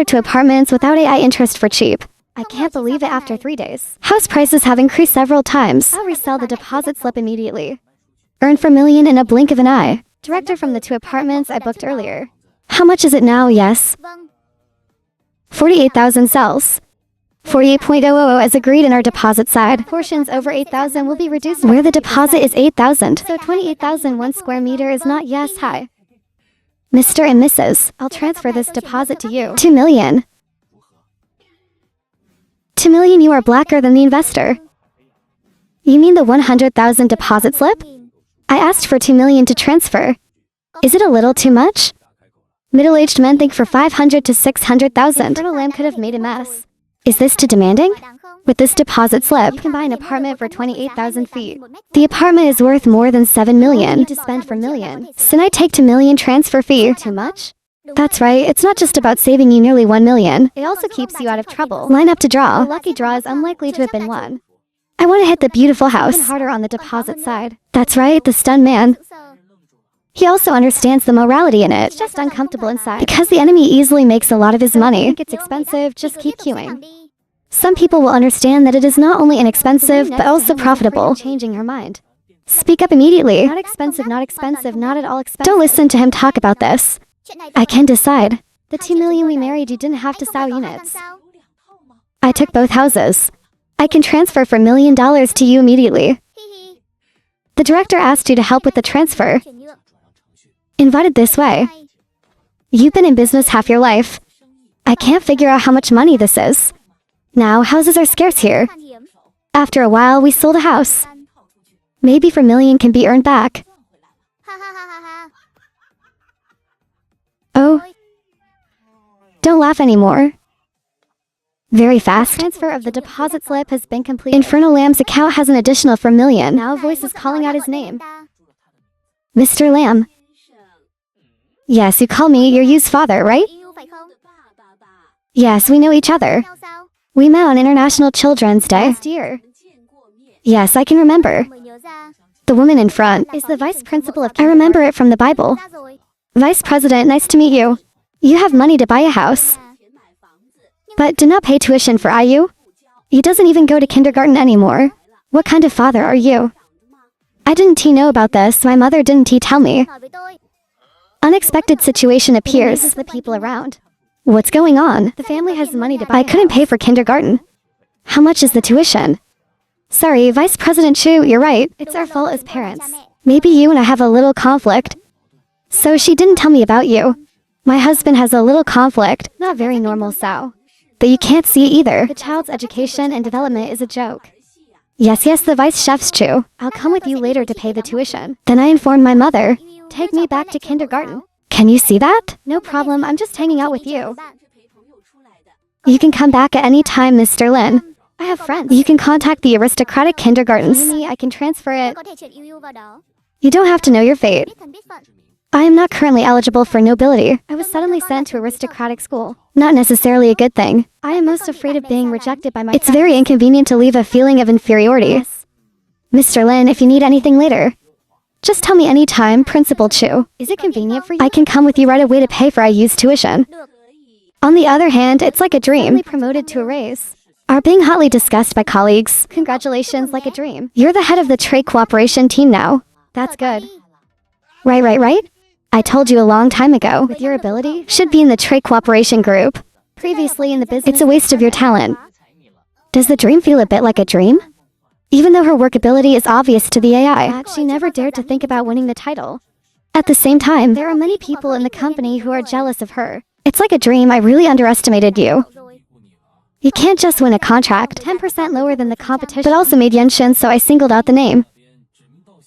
ordered 2 apartments without AI interest for cheap. I can't believe it after 3 days. House prices have increased several times. I'll resell the deposit slip immediately. Earn for million in a blink of an eye. Director from the 2 apartments I booked earlier. How much is it now? Yes. 48,000 cells. 48.000 as agreed in our deposit side. Portions over 8,000 will be reduced where the deposit is 8,000. So 28,000 1 square meter is not yes high. Mr. and Mrs., I'll transfer this deposit to you. 2 million. 2 million, you are blacker than the investor. You mean the 100,000 deposit slip? I asked for 2 million to transfer. Is it a little too much? Middle-aged men think for 500 to 600,000. Fertile lamb could have made a mess. Is this too demanding? With this deposit slip, you can buy an apartment for 28,000 feet. The apartment is worth more than 7 million. You need to spend for million. So I take 2 million transfer fee. Too much? That's right, it's not just about saving you nearly 1 million. It also keeps you out of trouble. Line up to draw. The lucky draw is unlikely to have been won. I want to hit the beautiful house. Even harder on the deposit side. That's right, the stunned man. He also understands the morality in it. It's just uncomfortable inside. Because the enemy easily makes a lot of his money. If it's expensive, just keep queuing. Some people will understand that it is not only inexpensive, but also profitable. Changing her mind. Speak up immediately. Not expensive, not expensive, not at all expensive. Don't listen to him talk about this. I can decide. The 2 million we married, you didn't have to sell units. I took both houses. I can transfer for $1 million to you immediately. The director asked you to help with the transfer. Invited this way. You've been in business half your life. I can't figure out how much money this is. Now, houses are scarce here. After a while, we sold a house. Maybe for $1 million can be earned back. Oh. Don't laugh anymore. Very fast. Transfer of the deposit slip has been completed. Infernal Lamb's account has an additional for $1 million. Now a voice is calling out his name. Mr. Lamb. Yes, you call me your Yu's father, right? Yes, we know each other. We met on International Children's Day last year. Yes, I can remember. The woman in front is the vice principal of... I remember it from the Bible. Vice President, nice to meet you. You have money to buy a house. But do not pay tuition for IU. He doesn't even go to kindergarten anymore. What kind of father are you? I didn't know about this, my mother didn't tell me. Unexpected situation appears. The people around. What's going on? The family has money to buy. I couldn't pay for kindergarten. How much is the tuition? Sorry, Vice President Chu, you're right. It's our fault as parents. Maybe you and I have a little conflict. So she didn't tell me about you. My husband has a little conflict. Not very normal, so. But you can't see it either. The child's education and development is a joke. Yes, the vice chef's Chu. I'll come with you later to pay the tuition. Then I informed my mother. Take me back to kindergarten. Can you see that? No problem, I'm just hanging out with you. You can come back at any time, Mr. Lin. I have friends. You can contact the aristocratic kindergartens. I can transfer it. You don't have to know your fate. I am not currently eligible for nobility. I was suddenly sent to aristocratic school. Not necessarily a good thing. I am most afraid of being rejected by my friends. It's very inconvenient to leave a feeling of inferiority. Yes. Mr. Lin, if you need anything later, just tell me anytime, Principal Chu. Is it convenient for you? I can come with you right away to pay for IU's tuition. On the other hand, it's like a dream. Promoted to a raise. Are being hotly discussed by colleagues. Congratulations, like a dream. You're the head of the trade cooperation team now. That's good. Right. I told you a long time ago. With your ability, should be in the trade cooperation group. Previously in the business, it's a waste of your talent. Does the dream feel a bit like a dream? Even though her workability is obvious to the AI, she never dared to think about winning the title. At the same time, there are many people in the company who are jealous of her. It's like a dream. I really underestimated you. You can't just win a contract, 10% lower than the competition, but also made Yenshin, so I singled out the name.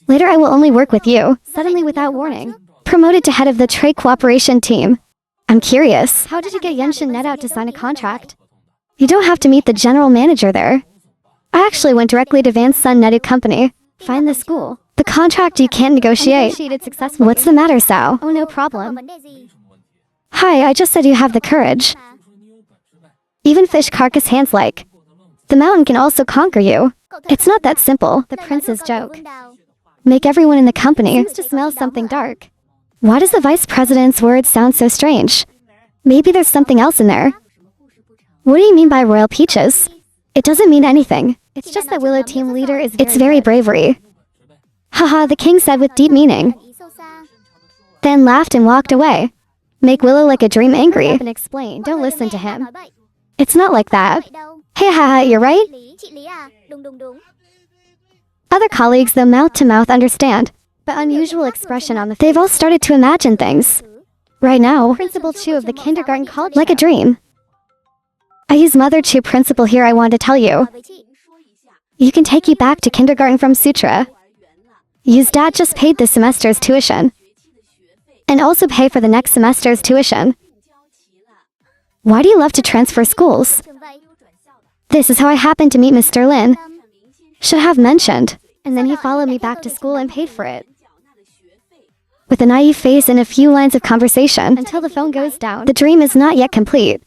Later I will only work with you, suddenly without warning. Promoted to head of the trade cooperation team. I'm curious, how did you get Yenshin Net out to sign a contract? You don't have to meet the general manager there. I actually went directly to Van's Sun Netu company. Find the school. The contract you can't negotiate. Negotiated successfully. What's the matter, Sao? Oh, no problem. Hi, I just said you have the courage. Even fish carcass hands like. The mountain can also conquer you. It's not that simple. The prince's joke. Make everyone in the company. Seems to smell something dark. Why does the vice president's words sound so strange? Maybe there's something else in there. What do you mean by royal peaches? It doesn't mean anything. It's just that Willow team leader is very bravery. Haha, the king said with deep meaning. Then laughed and walked away. Make Willow like a dream angry. And explain, don't listen to him. It's not like that. Hey haha, you're right. Other colleagues though mouth to mouth understand, but unusual expression on the they've all started to imagine things. Right now, Principal Chu of the kindergarten called like a dream. I use Mother Chu principle here. I want to tell you. You can take you back to kindergarten from Sutra. Use Dad just paid this semester's tuition. And also pay for the next semester's tuition. Why do you love to transfer schools? This is how I happened to meet Mr. Lin. Should have mentioned. And then he followed me back to school and paid for it. With a naive face and a few lines of conversation until the phone goes down. The dream is not yet complete.